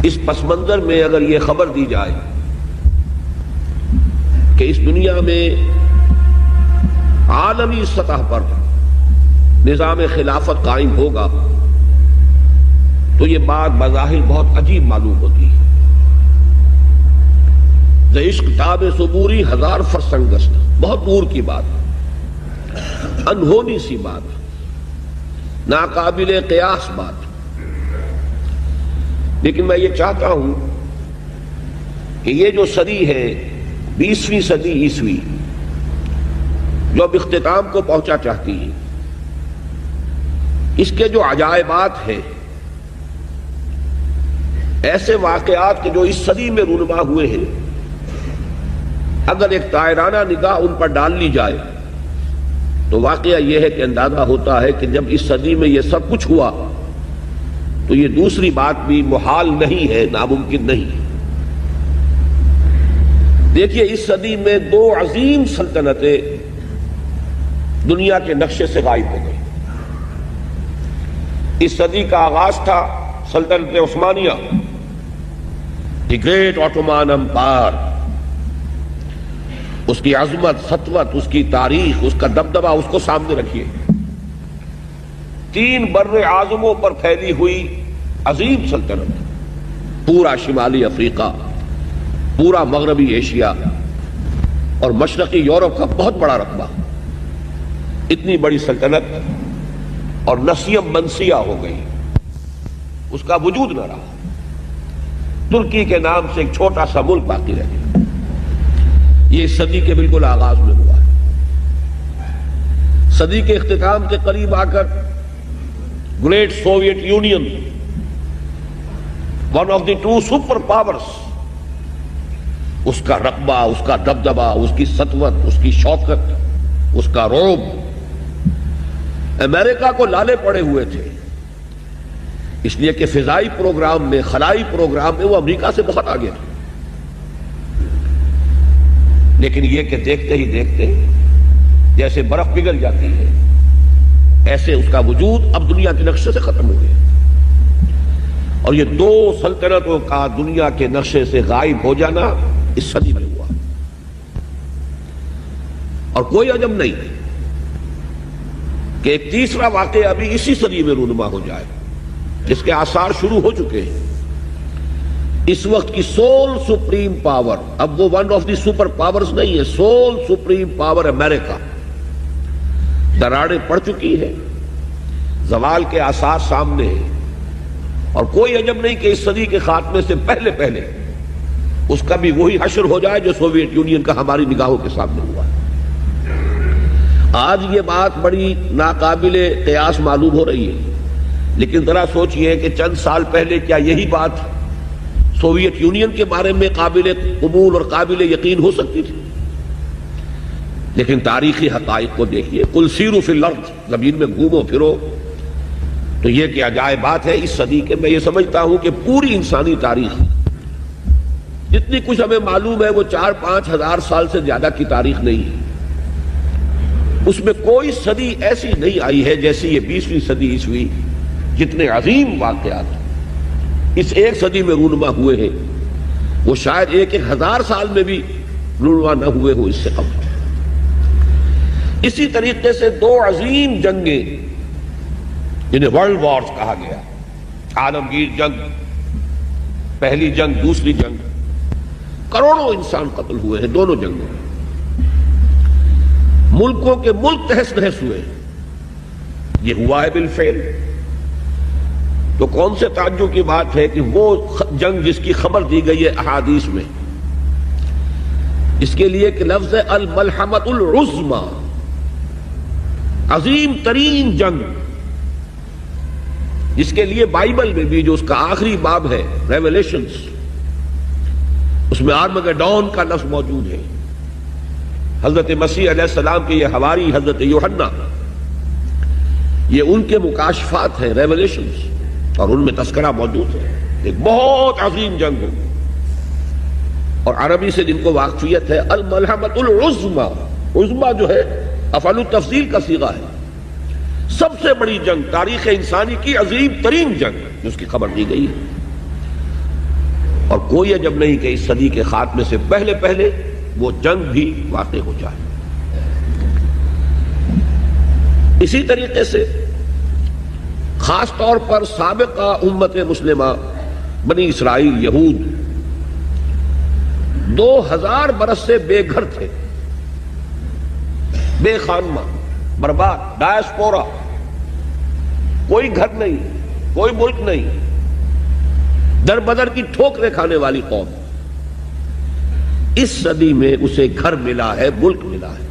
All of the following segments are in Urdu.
اس پس منظر میں اگر یہ خبر دی جائے کہ اس دنیا میں عالمی سطح پر نظام خلافت قائم ہوگا تو یہ بات بظاہر بہت عجیب معلوم ہوتی ہے۔ ز عشق تاب صبوری ہزار فرسنگ گشت، بہت دور کی بات، انہونی سی بات، ناقابل قیاس بات۔ لیکن میں یہ چاہتا ہوں کہ یہ جو صدی ہے 20ویں صدی عیسوی جو اب اختتام کو پہنچا چاہتی ہے، اس کے جو عجائبات ہیں، ایسے واقعات کے جو اس صدی میں رونما ہوئے ہیں، اگر ایک طائرانہ نگاہ ان پر ڈال لی جائے تو واقعہ یہ ہے کہ اندازہ ہوتا ہے کہ جب اس صدی میں یہ سب کچھ ہوا تو یہ دوسری بات بھی محال نہیں ہے، ناممکن نہیں ہے۔ دیکھیے اس صدی میں 2 عظیم سلطنتیں دنیا کے نقشے سے غائب ہو گئی۔ اس صدی کا آغاز تھا سلطنت عثمانیہ، دی گریٹ آٹومان امپائر، اس کی عظمت، سطوت، اس کی تاریخ، اس کا دبدبہ، اس کو سامنے رکھیے۔ 3 بر اعظموں پر پھیلی ہوئی عظیم سلطنت، پورا شمالی افریقہ، پورا مغربی ایشیا اور مشرقی یورپ کا بہت بڑا رقبہ، اتنی بڑی سلطنت اور نسیم منسیہ ہو گئی، اس کا وجود نہ رہا۔ ترکی کے نام سے ایک چھوٹا سا ملک باقی رہ گیا۔ یہ اس صدی کے بالکل آغاز میں ہوا ہے۔ صدی کے اختتام کے قریب آ کر great Soviet Union, one of the 2 super powers, اس کا رقبہ، اس کا دبدبہ، اس کی سطوت، اس کی شوکت، اس کا رعب امریکہ کو لالے پڑے ہوئے تھے، اس لیے کہ فضائی پروگرام میں، خلائی پروگرام میں وہ امریکہ سے بہت آگے تھے۔ لیکن یہ کہ دیکھتے ہی دیکھتے جیسے برف پگھل جاتی ہے، ایسے اس کا وجود اب دنیا کے نقشے سے ختم ہو گیا، اور یہ 2 سلطنتوں کا دنیا کے نقشے سے غائب ہو جانا اس صدی میں ہوا۔ اور کوئی عجب نہیں کہ ایک تیسرا واقعہ ابھی اسی صدی میں رونما ہو جائے، جس کے آثار شروع ہو چکے ہیں۔ اس وقت کی سول سپریم پاور، اب وہ one of the super powers نہیں ہے، سول سپریم پاور امریکہ، دراڑیں پڑ چکی ہے، زوال کے آثار سامنے ہیں، اور کوئی عجب نہیں کہ اس صدی کے خاتمے سے پہلے پہلے اس کا بھی وہی حشر ہو جائے جو سوویت یونین کا ہماری نگاہوں کے سامنے ہوا ہے۔ آج یہ بات بڑی ناقابل قیاس معلوم ہو رہی ہے، لیکن ذرا سوچئے کہ چند سال پہلے کیا یہی بات سوویت یونین کے بارے میں قابل قبول اور قابل یقین ہو سکتی تھی؟ لیکن تاریخی حقائق کو دیکھیے، قل سیروا فی الارض، زمین میں گھومو پھرو، تو یہ کہ عجائب بات ہے اس صدی کے۔ میں یہ سمجھتا ہوں کہ پوری انسانی تاریخ، جتنی کچھ ہمیں معلوم ہے، وہ 4-5 ہزار سال سے زیادہ کی تاریخ نہیں ہے۔ اس میں کوئی صدی ایسی نہیں آئی ہے جیسی یہ 20ویں صدی عیسوی، جتنے عظیم واقعات اس ایک صدی میں رونما ہوئے ہیں، وہ شاید 1,000 سال میں بھی رونما نہ ہوئے ہو اس سے قبل۔ اسی طریقے سے 2 عظیم جنگیں جنہیں ورلڈ وارز کہا گیا، عالمگیر جنگ، پہلی جنگ، دوسری جنگ، کروڑوں انسان قتل ہوئے ہیں دونوں جنگوں میں، ملکوں کے ملک تہس نہس ہوئے، یہ ہوا ہے بالفعل۔ تو کون سے تعجب کی بات ہے کہ وہ جنگ جس کی خبر دی گئی ہے احادیث میں، اس کے لیے کہ لفظ ہے الملحمۃ العظمی، عظیم ترین جنگ، جس کے لیے بائبل میں بھی جو اس کا آخری باب ہے ریویلیشنز، اس میں آرمگیڈون کا لفظ موجود ہے۔ حضرت مسیح علیہ السلام کے یہ حواری حضرت یوحنا، یہ ان کے مکاشفات ہیں، ریویلیشنز، اور ان میں تذکرہ موجود ہے، ایک بہت عظیم جنگ ہے۔ اور عربی سے جن کو واقفیت ہے، الملحمۃ العظمی، عظمی جو ہے افعل التفضیل کا صیغہ ہے، سب سے بڑی جنگ، تاریخ انسانی کی عظیم ترین جنگ جس کی خبر دی گئی ہے۔ اور کوئی عجب نہیں کہ اس صدی کے خاتمے سے پہلے پہلے وہ جنگ بھی واقع ہو جائے۔ اسی طریقے سے خاص طور پر سابقہ امت مسلمہ بنی اسرائیل یہود 2000 برس سے بے گھر تھے، بے خانمہ، برباد، ڈائسپورا، کوئی گھر نہیں، کوئی ملک نہیں، در بدر کی ٹھوکریں کھانے والی قوم۔ اس صدی میں اسے گھر ملا ہے، ملک ملا ہے۔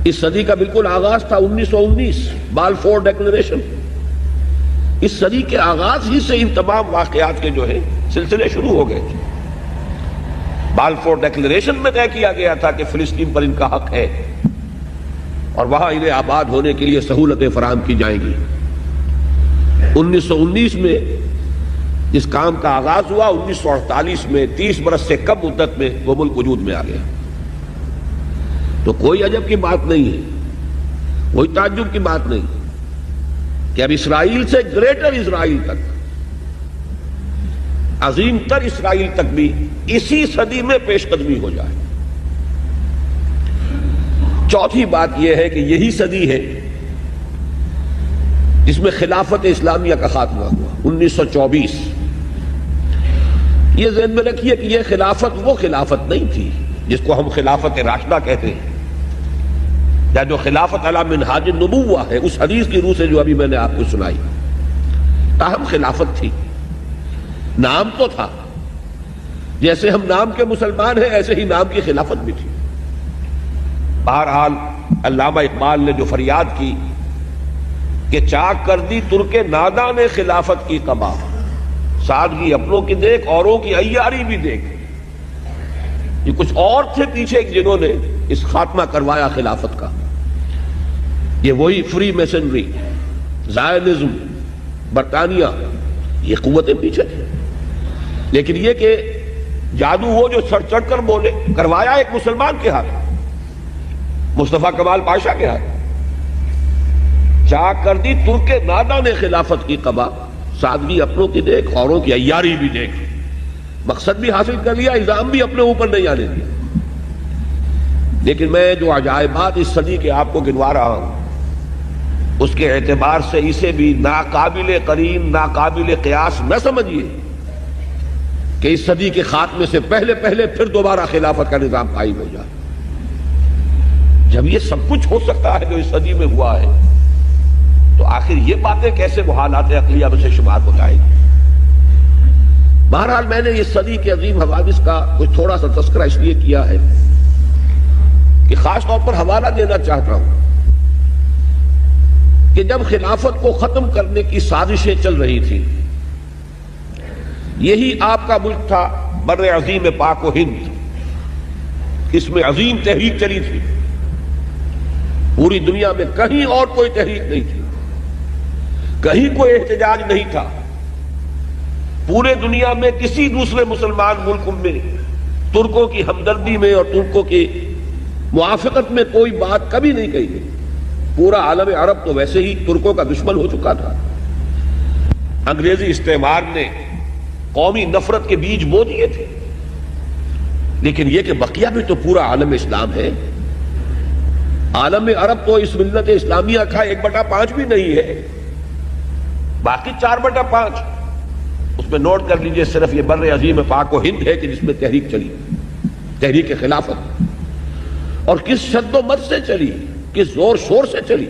اس صدی کا بالکل آغاز تھا 1919 بالفور ڈیکلریشن۔ اس صدی کے آغاز ہی سے ان تمام واقعات کے جو ہے سلسلے شروع ہو گئے تھے۔ بالفور ڈیکلریشن میں طے کیا گیا تھا کہ فلسطین پر ان کا حق ہے اور وہاں انہیں آباد ہونے کے لیے سہولتیں فراہم کی جائیں گی۔ 1919 میں جس کام کا آغاز ہوا، 1948 میں 30 برس سے کم مدت میں وہ ملک وجود میں آ گیا۔ تو کوئی عجب کی بات نہیں ہے، کوئی تعجب کی بات نہیں کہ اب اسرائیل سے گریٹر اسرائیل تک، عظیم تر اسرائیل تک بھی اسی صدی میں پیش قدمی ہو جائے۔ چوتھی بات یہ ہے کہ یہی صدی ہے جس میں خلافت اسلامیہ کا خاتمہ ہوا 1924۔ یہ ذہن میں رکھیے کہ یہ خلافت وہ خلافت نہیں تھی جس کو ہم خلافت راشدہ کہتے ہیں، یا جو خلافت علی منہاج النبوہ ہے اس حدیث کی روح سے جو ابھی میں نے آپ کو سنائی۔ تاہم خلافت تھی، نام تو تھا، جیسے ہم نام کے مسلمان ہیں ایسے ہی نام کی خلافت بھی تھی۔ بہرحال علامہ اقبال نے جو فریاد کی کہ چاک کر دی ترک ناداں نے خلافت کی قبا، سادگی اپنوں کی دیکھ اوروں کی عیاری بھی دیکھ۔ یہ کچھ اور تھے پیچھے جنہوں نے اس خاتمہ کروایا خلافت کا، یہ وہی فری میسنری، زائنزم، برطانیہ، یہ قوتیں پیچھے تھے۔ لیکن یہ کہ جادو وہ جو سر چڑھ کر بولے، کروایا ایک مسلمان کے ہاتھ، مصطفیٰ کمال پاشا کے ہاتھ۔ چاک کر دی ترک ناداں نے خلافت کی قبا، سادگی اپنوں کی دیکھ اوروں کی عیاری بھی دیکھ۔ مقصد بھی حاصل کر لیا، الزام بھی اپنے اوپر نہیں آنے دیا۔ لیکن میں جو عجائبات اس صدی کے آپ کو گنوا رہا ہوں اس کے اعتبار سے اسے بھی ناقابل قرین، ناقابل قیاس نہ سمجھیے کہ اس صدی کے خاتمے سے پہلے پہلے پھر دوبارہ خلافت کا نظام قائم ہو جائے۔ جب یہ سب کچھ ہو سکتا ہے جو اس صدی میں ہوا ہے تو آخر یہ باتیں کیسے محالات عقلیہ میں سے شمار ہو جائیں گی؟ بہرحال میں نے اس صدی کے عظیم حوادث کا کچھ تھوڑا سا تذکرہ اس لیے کیا ہے کہ خاص طور پر حوالہ دینا چاہتا ہوں کہ جب خلافت کو ختم کرنے کی سازشیں چل رہی تھیں، یہی آپ کا ملک تھا بر عظیم پاک و ہند، اس میں عظیم تحریک چلی تھی، پوری دنیا میں کہیں اور کوئی تحریک نہیں تھی، کہیں کوئی احتجاج نہیں تھا، پورے دنیا میں کسی دوسرے مسلمان ملک میں ترکوں کی ہمدردی میں اور ترکوں کی موافقت میں کوئی بات کبھی نہیں کہی گئی۔ پورا عالم عرب تو ویسے ہی ترکوں کا دشمن ہو چکا تھا، انگریزی استعمار نے قومی نفرت کے بیج بو دیے تھے، لیکن یہ کہ بقیہ بھی تو پورا عالم اسلام ہے۔ عالم عرب تو اس ملت اسلامیہ کا 1/5 بھی نہیں ہے، باقی 4/5۔ اس میں نوٹ کر لیجئے صرف یہ بر عظیم پاک و ہند ہے کہ جس میں تحریک چلی، تحریک خلافت، اور کس شد و مد سے چلی، کس زور شور سے چلی۔